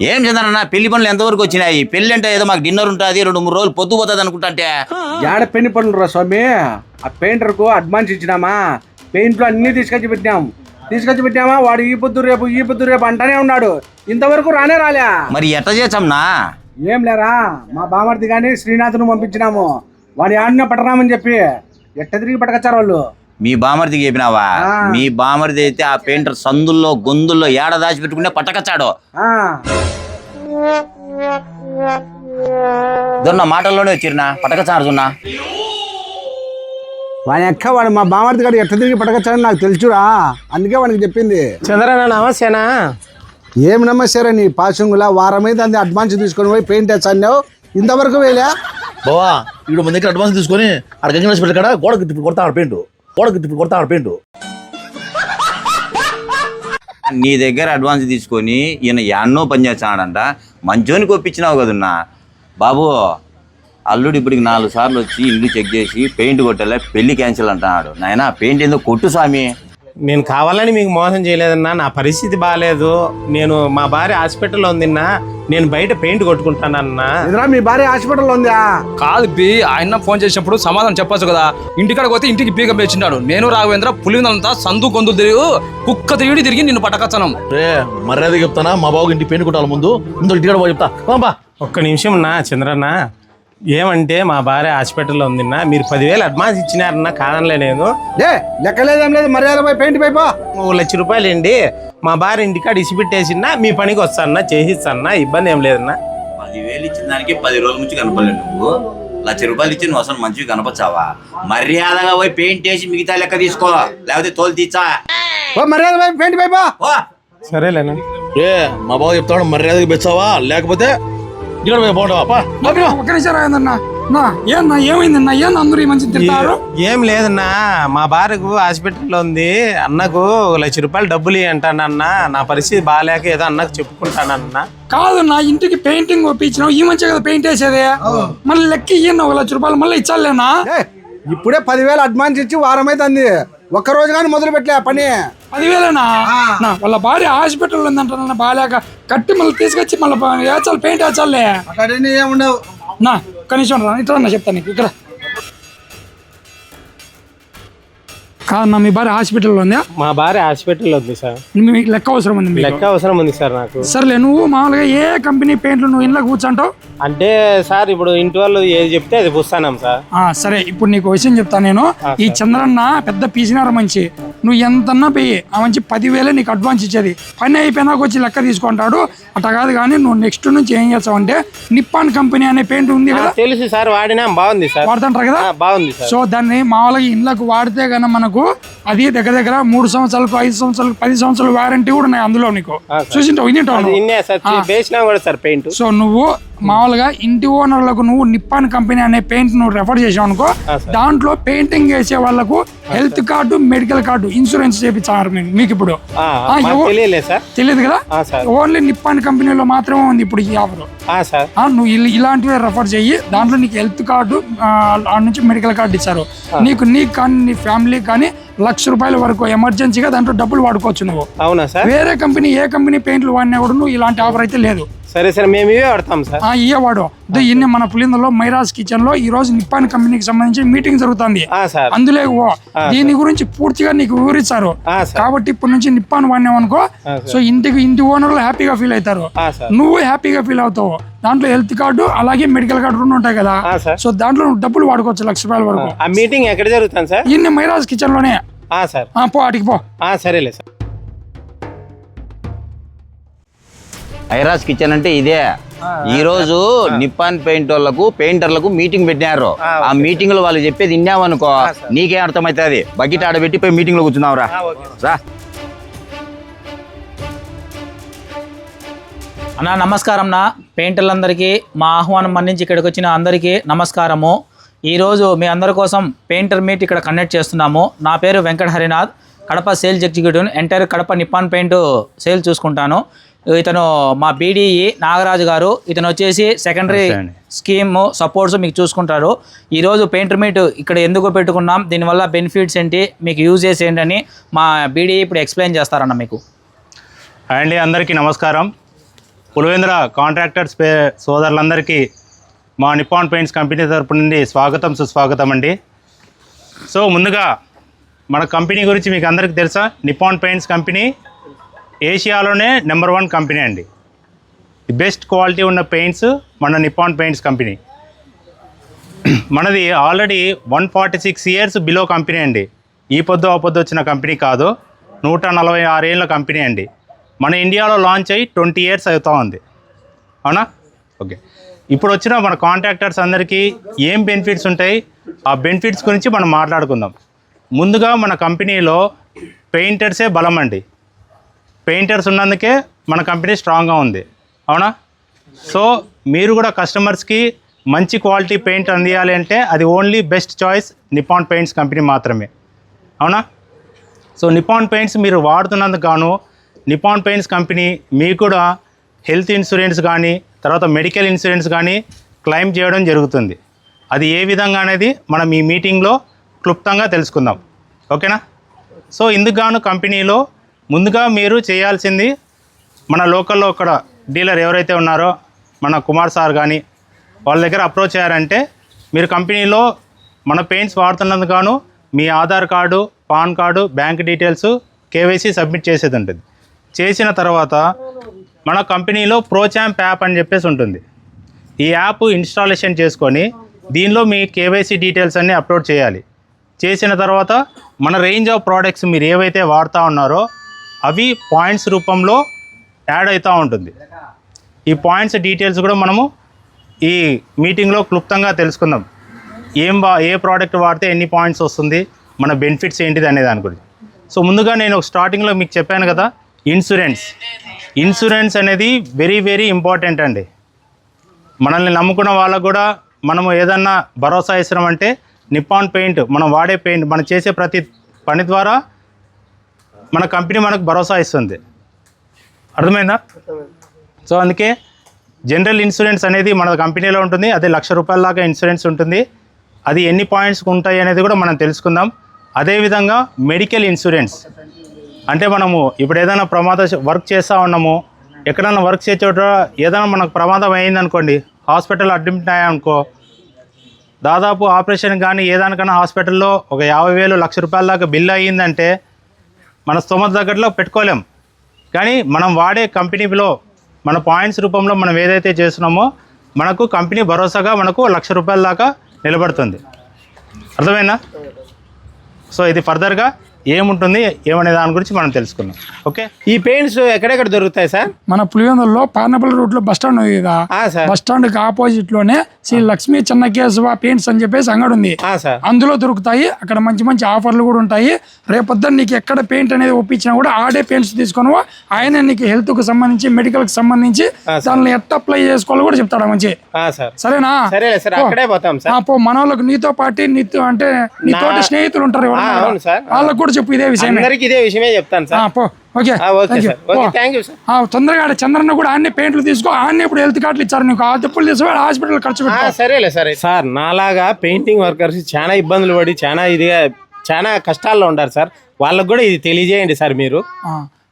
ఏం చంద్రన్న పెళ్లి పనులు ఎంతవరకు వచ్చినాయి? పెళ్లి అంటే ఏదో మాకు డిన్నర్ ఉంటుంది, 2-3 రోజులు పొద్దు పోతుంది అనుకుంటా. అంటే ఏడ పెళ్లి పనులు రా స్వామి. ఆ పెయింటర్ కు అడ్వాన్స్ ఇచ్చినామా, పెయింట్లు అన్ని తీసుకొచ్చి పెట్టామా, వాడు ఈ పొద్దు రేపు అంటానే ఉన్నాడు. ఇంతవరకు రాలే. మరి ఎట్లా చేసాంనా? ఏం లేరా, మా బామర్ది గాని శ్రీనాథ్ను పంపించినాము. వాడి ఆడిన పట్టరామని చెప్పి ఎట్ట తిరిగి పట్టకొచ్చారు వాళ్ళు. మీ బామర్దికి చెప్పినావా? మీ బామర్ది అయితే ఆ పెయింటర్ సందుల్లో గొందుల్లో ఏడ దాచి పెట్టుకుంటే పట్టకచ్చాడు. దొన్న మాటల్లోనే వచ్చిరినా పట్టకచ్చారు జొన్న. వాడు మా బామర్ది గారు ఎట్ట తిరిగి పట్టకొచ్చాడని నాకు తెలుసురా, అందుకే వాడికి చెప్పింది. చంద్రన్న నమస్తేనా? ఏం నమ్మేశారా నీ పాసింగులా? వారమైతే అంది అడ్వాన్స్ తీసుకొని పోయి పెయింట్ వేసాను, ఇంతవరకు వేలే. బావా ఇప్పుడు మన దగ్గర అడ్వాన్స్ తీసుకొని అక్కడ గంగరాజ్ పెట్టాడ గోడకి తిప్పి కొడతాడు పెయింట్. నీ దగ్గర అడ్వాన్స్ తీసుకొని ఈయన యాన్నో పని చేస్తాడంట. మంచోనికి ఒప్పించినావు కదన్నా బాబు. అల్లుడు ఇప్పటికి 4 సార్లు వచ్చి ఇల్లు చెక్ చేసి పెయింట్ కొట్టలే, పెళ్లి క్యాన్సిల్ అంటున్నాడు. నాయన పెయింట్ ఏందో కొట్టు స్వామి. నేను కావాలని మీకు మోసం చేయలేదన్నా, నా పరిస్థితి బాగాలేదు. నేను మా భార్య హాస్పిటల్లో ఉందిన్నా, నేను బయట పెయింట్ కొట్టుకుంటానన్నా. మీ భార్య హాస్పిటల్లో ఉందా? కాదు బి, ఆయన ఫోన్ చేసినప్పుడు సమాధానం చెప్పచ్చు కదా. ఇంటికాడికి పోతే ఇంటికి పీక పెంచినాడు. నేను రాఘవేంద్ర పులిందంతా సందు గొంతులు తిరిగి కుక్క తిరిగి నిన్ను పట్టకచ్చనం. రే మర్యాద చెప్తానా, మా బాబుకి ఇంటికి పెయింట్ కొట్టాలి ముందు ఇంటికాడ పోయి చెప్తా. ఒక్క నిమిషం నా చంద్రన్న, ఏమంటే మా భార్య హాస్పిటల్లో ఉందిన్నా, మీరు 10,000 అడ్వాన్స్ ఇచ్చినారన్నా, కాదనలే నేను. లెక్కలేదేం లేదు, మర్యాద పోయి పెయింట్ పైపో. 1,00,000 రూపాయలు అండి, మా భార్య ఇంటికాడ ఇసిపెట్టేసిన్నా, మీ పనికి వస్తానన్నా, చేసిస్తానన్నా, ఇబ్బంది ఏం లేదన్నా. 10,000 ఇచ్చిన దానికి 10 రోజుల నుంచి కనపడలేదు. నువ్వు 1,00,000 రూపాయలు ఇచ్చి నువ్వు అసలు మంచిగా కనపచ్చావా? మర్యాదగా పోయి పెయింట్ వేసి మిగతా లెక్క తీసుకో, లేకపోతే తోలు తీచ్చా. మర్యాద పోయి పెయింట్ పైపో. సరేలేనా? రే మా బాబు చెప్తాడు, మర్యాదకి పెంచావా లేకపోతే ఇక్కడ పోయి పోవటవా? ఏమైందన్నా? ఏం అందరూ మంచి తింటారు? ఏం లేదన్నా, మా భార్యకు హాస్పిటల్లో ఉంది, అన్నకు 1,00,000 రూపాయలు డబ్బులు ఇవ్వంటానన్నా. నా పరిస్థితి బాగాలేక ఏదో అన్నకు చెప్పుకుంటానన్నా. కాదన్నా, ఇంటికి పెయింటింగ్ ఒప్పించినావు, ఈ మంచి కదా పెయింట్ వేసేదే. మళ్ళీ లెక్క ఇయ్యన్నా 1,00,000 రూపాయలు మళ్ళీ ఇచ్చాలేనా? ఇప్పుడే 10,000 అడ్వాన్స్ ఇచ్చి వారమైతుంది, ఒక్క రోజు కానీ మొదలు పెట్టలే పని. 10,000నా? వాళ్ళ భార్య హాస్పిటల్ ఉందంట, బాగాలేక కట్టి మళ్ళీ తీసుకొచ్చి మళ్ళీ వేచాలి, పెయింట్ వేచాలే. ఏముండవు నా కనీసం ఇట్లా చెప్తాను నీకు. ఇక్కడ కాదన్నా, మీ భార్య హాస్పిటల్లో ఉందా? మా భార్య హాస్పిటల్లో ఉంది సార్. మీకు లెక్క అవసరం ఉంది? లెక్క అవసరం ఉంది సార్ నాకు. సర్లే, నువ్వు మామూలుగా ఏ కంపెనీ పెయింట్లు నువ్వు ఇంట్లో కూర్చుంటావు? అంటే సార్ ఇప్పుడు ఇంటి వాళ్ళు ఏది చెప్తే అది పుస్తానం సార్. సరే, ఇప్పుడు నీకు విషయం చెప్తాను నేను. ఈ చంద్రన్న పెద్ద పీసినారు మంచి, నువ్వు ఎంతన్నా పోయి ఆ మంచి 10,000 నీకు అడ్వాన్స్ ఇచ్చేది. పని అయిపోయినాక వచ్చి లెక్క తీసుకుంటాడు. అట్లా కాదు కానీ నువ్వు నెక్స్ట్ నుంచి ఏం చేస్తావు అంటే, నిప్పాన్ కంపెనీ అనే పెయింట్ ఉంది కదా, తెలుసు సార్, వాడినా బాగుంది సార్, వాడుతుంటారు కదా, బాగుంది. సో దాన్ని మామూలుగా ఇండ్లకు వాడితే కన్నా మనకు అది దగ్గర 3 సంవత్సరాలకు 5 సంవత్సరాలకు 10 సంవత్సరాలు వారంటీ కూడా ఉన్నాయి అందులో. నీకు చూసింటావు, పెయింట్. సో నువ్వు మామూలుగా ఇంటి ఓనర్లకు నువ్వు నిప్పాన్ కంపెనీ అనే పెయింట్ నువ్వు రెఫర్ చేసావు అనుకో, దాంట్లో పెయింటింగ్ వేసే వాళ్ళకు health card, medical card, insurance చేపించారు మీకు. ఇప్పుడు తెలియదు కదా, ఓన్లీ నిప్పాన్ కంపెనీలో మాత్రమే ఉంది ఇప్పుడు ఈ ఆఫర్. నువ్వు ఇలాంటివి రెఫర్ చెయ్యి, దాంట్లో నీకు హెల్త్ కార్డు నుంచి మెడికల్ కార్డు ఇచ్చారు. నీకు కానీ నీ ఫ్యామిలీకి కానీ 1,00,000 రూపాయల వరకు ఎమర్జెన్సీగా దాంట్లో డబ్బులు వాడుకోవచ్చు నువ్వు. అవునా సార్? వేరే కంపెనీ ఏ కంపెనీ పెయింట్లు వాడినా కూడా నువ్వు ఇలాంటి ఆఫర్ అయితే లేదు. సరే సరే, మేము ఇవే వాడతాం సార్. ఇవే వాడు. ఇన్ని మన పులిందలో మైరాజ్ కిచెన్ లో ఈ రోజు నిప్పాన్ కంపెనీకి సంబంధించి మీటింగ్ జరుగుతుంది. అందులో దీని గురించి పూర్తిగా నీకు వివరిస్తారు. కాబట్టి ఇప్పటి నుంచి నిప్పాన్ వాడినావు అనుకో, సో ఇంటి ఓనర్లు హ్యాపీగా ఫీల్ అవుతారు, నువ్వు హ్యాపీగా ఫీల్ అవుతావు. దాంట్లో హెల్త్ కార్డు అలాగే మెడికల్ కార్డు 2 ఉంటాయి కదా, సో దాంట్లో డబ్బులు వాడుకోవచ్చు 1,00,000 రూపాయల వరకు. ఆ మీటింగ్ ఎక్కడ జరుగుతుంది సార్? ఇన్ని మైరాజ్ కిచెన్ లోనే. పో అటుకి పో. సరేలే సార్. ఐరాజ్ కిచెన్ అంటే ఇదే. ఈ రోజు నిప్పాన్ పెయింటర్లకు మీటింగ్ పెట్టినారు. ఆ మీటింగ్ లో వాళ్ళు చెప్పేది విన్నామనుకో, నీకేం అర్థమవుతుంది. బకెట్ ఆడబెట్టి పోయి మీటింగ్ లో కూర్చున్నావురా. అన్నా నమస్కారం. పెయింటర్లందరికీ మా ఆహ్వానం మన్నించి ఇక్కడికి వచ్చిన అందరికీ నమస్కారము. ఈరోజు మీ అందరి కోసం పెయింటర్ మీట్ ఇక్కడ కండక్ట్ చేస్తున్నాము. నా పేరు Venkata Harinath, Kadapa sales executive, entire Kadapa Nippon paint sale చూసుకుంటాను. ఇతను మా బీడీఈ నాగరాజు గారు. ఇతను వచ్చేసి సెకండరీ స్కీమ్ సపోర్ట్స్ మీకు చూసుకుంటారు. ఈరోజు పెయింటర్ మీట్ ఇక్కడ ఎందుకు పెట్టుకున్నాం, దీనివల్ల బెనిఫిట్స్ ఏంటి, మీకు యూజెస్ ఏంటని మా బీడీఈ ఇప్పుడు ఎక్స్ప్లెయిన్ చేస్తారన్న మీకు. అండి అందరికీ నమస్కారం. పులివెందుల కాంట్రాక్టర్స్ సోదరులందరికీ మా నిప్పాన్ పెయింట్స్ కంపెనీ తరపు నుండి స్వాగతం సుస్వాగతం అండి. సో ముందుగా మన కంపెనీ గురించి మీకు అందరికీ తెలుసా, నిప్పాన్ పెయింట్స్ కంపెనీ ఏషియాలోనే నెంబర్ 1 కంపెనీ అండి. ది బెస్ట్ క్వాలిటీ ఉన్న పెయింట్స్ మన నిప్పాన్ పెయింట్స్ కంపెనీ. మనది ఆల్రెడీ 146 ఇయర్స్ బిలో కంపెనీ అండి. ఈ పొద్దు ఆ పొద్దు వచ్చిన కంపెనీ కాదు, 146 ఏళ్ళ కంపెనీ అండి. మన ఇండియాలో లాంచ్ అయ్యి 20 ఇయర్స్ అవుతూ ఉంది, అవునా? ఓకే, ఇప్పుడు వచ్చిన మన కాంట్రాక్టర్స్ అందరికీ ఏం బెనిఫిట్స్ ఉంటాయి, ఆ బెనిఫిట్స్ గురించి మనం మాట్లాడుకుందాం. ముందుగా మన కంపెనీలో పెయింటర్సే బలం అండి. పెయింటర్స్ ఉన్నందుకే మన కంపెనీ స్ట్రాంగ్గా ఉంది, అవునా? సో మీరు కూడా కస్టమర్స్కి మంచి క్వాలిటీ పెయింట్ అందియాలి అంటే అది only best choice Nippon paints company మాత్రమే, అవునా? సో నిప్పాన్ పెయింట్స్ మీరు వాడుతున్నందుకు గాను నిప్పాన్ పెయింట్స్ కంపెనీ మీకు కూడా హెల్త్ ఇన్సూరెన్స్ కానీ తర్వాత మెడికల్ ఇన్సూరెన్స్ కానీ క్లెయిమ్ చేయడం జరుగుతుంది. అది ఏ విధంగా అనేది మనం ఈ మీటింగ్లో క్లుప్తంగా తెలుసుకుందాం, ఓకేనా? సో ఇందుకు గాను కంపెనీలో ముందుగా మీరు చేయాల్సింది, మన లోకల్లో ఒక డీలర్ ఎవరైతే ఉన్నారో మన కుమార్ సార్ కానీ వాళ్ళ దగ్గర అప్రోచ్ అయ్యారంటే మీరు కంపెనీలో మన పెయింట్స్ వాడుతున్నందుకు గాను మీ Aadhaar card, PAN card, bank details, KYC submit చేసేది ఉంటుంది. చేసిన తర్వాత మన కంపెనీలో ప్రోచాంప్ యాప్ అని చెప్పేసి ఉంటుంది. ఈ యాప్ ఇన్స్టాలేషన్ చేసుకొని దీనిలో మీ కేవైసీ డీటెయిల్స్ అన్నీ అప్లోడ్ చేయాలి. చేసిన తర్వాత మన రేంజ్ ఆఫ్ ప్రోడక్ట్స్ మీరు ఏవైతే వాడుతూ ఉన్నారో అవి పాయింట్స్ రూపంలో యాడ్ అవుతూ ఉంటుంది. ఈ పాయింట్స్ డీటెయిల్స్ కూడా మనము ఈ మీటింగ్లో క్లుప్తంగా తెలుసుకుందాం. ఏ ప్రోడక్ట్ వాడితే ఎన్ని పాయింట్స్ వస్తుంది, మన బెనిఫిట్స్ ఏంటిది అనే దాని గురించి. సో ముందుగా నేను స్టార్టింగ్లో మీకు చెప్పాను కదా, ఇన్సూరెన్స్ అనేది వెరీ వెరీ ఇంపార్టెంట్ అండి. మనల్ని నమ్ముకున్న వాళ్ళకు కూడా మనము ఏదన్నా భరోసా ఇస్తున్నామంటే నిప్పాన్ పెయింట్, మనం వాడే పెయింట్, మనం చేసే ప్రతి పని ద్వారా మన కంపెనీ మనకు భరోసా ఇస్తుంది. అర్థమైందా? సో అందుకే జనరల్ ఇన్సూరెన్స్ అనేది మన కంపెనీలో ఉంటుంది. అది ₹1,00,000 దాకా ఇన్సూరెన్స్ ఉంటుంది. అది ఎన్ని పాయింట్స్ ఉంటాయి అనేది కూడా మనం తెలుసుకుందాం. అదేవిధంగా మెడికల్ ఇన్సూరెన్స్ అంటే మనము ఇప్పుడు ఏదైనా వర్క్ చేస్తూ ఉన్నాము, ఎక్కడైనా వర్క్ చేసే చోట ఏదైనా మనకు ప్రమాదం అయిందనుకోండి, హాస్పిటల్ అడ్మిట్ అయ్యామనుకో, దాదాపు ఆపరేషన్ కానీ ఏదానికైనా హాస్పిటల్లో ఒక 50,000 ₹1,00,000 దాకా బిల్ అయ్యిందంటే మన స్తోమత తగ్గట్లో పెట్టుకోలేం. కానీ మనం వాడే కంపెనీలో మన పాయింట్స్ రూపంలో మనం ఏదైతే చేస్తున్నామో మనకు కంపెనీ భరోసాగా మనకు ₹1,00,000 దాకా నిలబడుతుంది. అర్థమైందా? సో ఇది ఫర్దర్గా ఏముంటుంది ఏమనే దాని గురించి మనం తెలుసుకుందాం, ఓకే? ఈ పెయింట్స్ ఎక్కడెక్కడ దొరుకుతాయి సార్? మన పులివెందులలో పార్నపల్లి రూట్ లో బస్ స్టాండ్ ఉంది కదా, బస్ స్టాండ్ కి ఆపోజిట్ లోనే శ్రీ లక్ష్మీ చెన్నకేశవ పెయింట్స్ అని చెప్పేసి అంగడి ఉంది. అందులో దొరుకుతాయి. అక్కడ మంచి మంచి ఆఫర్లు కూడా ఉంటాయి. రేపొద్దున నీకు ఎక్కడ పెయింట్ అనేది ఒప్పించినా కూడా ఆడే పెయింట్స్ తీసుకొని ఆయన నీకు హెల్త్ కు సంబంధించి మెడికల్ కి సంబంధించి దాన్ని ఎట్లా అప్లై చేసుకోవాలో కూడా చెప్తాడు మంచి. సరేనా? అక్కడే పోతాం సార్. మన వాళ్ళకి నీతో పాటు అంటే నీతోటి స్నేహితులు ఉంటారు, వాళ్ళకు కూడా చెప్పు ఇదే విషయం. ఇదే విషయమే చెప్తాను sir. Okay, thank you sir. తొందరగా చంద్రన్న కూడా అన్ని పెయింట్లు తీసుకో. అన్ని ఇప్పుడు హెల్త్ కార్డులు ఇచ్చారు నీకు, ఆ చెప్పులు తీసుకోవాలి, హాస్పిటల్ ఖర్చు పెట్టు. సరేలే సరే సార్. నాలాగా పెయింటింగ్ వర్కర్స్ చాలా ఇబ్బందులు పడి చాలా కష్టాల్లో ఉంటారు సార్. వాళ్ళకు కూడా ఇది తెలియజేయండి సార్ మీరు.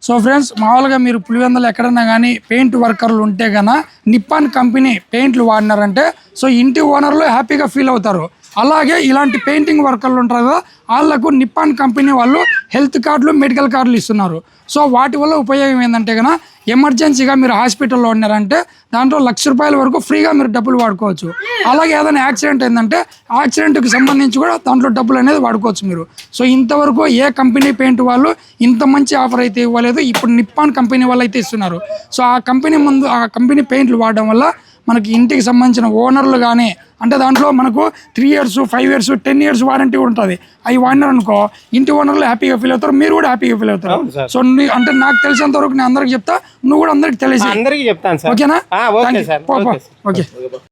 సో ఫ్రెండ్స్, మామూలుగా మీరు పులివెందులు ఎక్కడన్నా కానీ పెయింట్ వర్కర్లు ఉంటే కన్నా నిప్పాన్ కంపెనీ పెయింట్లు వాడినారంటే సో ఇంటి ఓనర్లు హ్యాపీగా ఫీల్ అవుతారు. అలాగే ఇలాంటి పెయింటింగ్ వర్కర్లు ఉంటారు కదా, వాళ్ళకు నిప్పాన్ కంపెనీ వాళ్ళు హెల్త్ కార్డులు, మెడికల్ కార్డులు ఇస్తున్నారు. సో వాటి వల్ల ఉపయోగం ఏంటంటే కన్నా ఎమర్జెన్సీగా మీరు హాస్పిటల్లో ఉన్నారంటే దాంట్లో ₹1,00,000 వరకు ఫ్రీగా మీరు డబ్బులు వాడుకోవచ్చు. అలాగే ఏదైనా యాక్సిడెంట్ అయిందంటే యాక్సిడెంట్కి సంబంధించి కూడా దాంట్లో డబ్బులు అనేది వాడుకోవచ్చు మీరు. సో ఇంతవరకు ఏ కంపెనీ పెయింట్ వాళ్ళు ఇంత మంచి ఆఫర్ అయితే ఇవ్వలేదు. ఇప్పుడు నిప్పాన్ కంపెనీ వాళ్ళు అయితే ఇస్తున్నారు. సో ఆ కంపెనీ పెయింట్లు వాడడం వల్ల మనకి ఇంటికి సంబంధించిన ఓనర్లు కానీ అంటే దాంట్లో మనకు 3 years, 5 years, 10 years వారంటీ ఉంటుంది. అవి వాడినారు అనుకో ఇంటి ఓనర్లు హ్యాపీగా ఫీల్ అవుతారు, మీరు కూడా హ్యాపీగా ఫీల్ అవుతారు. సో అంటే నాకు తెలిసినంత వరకు నేను అందరికి చెప్తా, నువ్వు కూడా అందరికి తెలియజేయి. అందరికీ చెప్తాను సార్. ఓకేనా? Okay sir. ఓకే.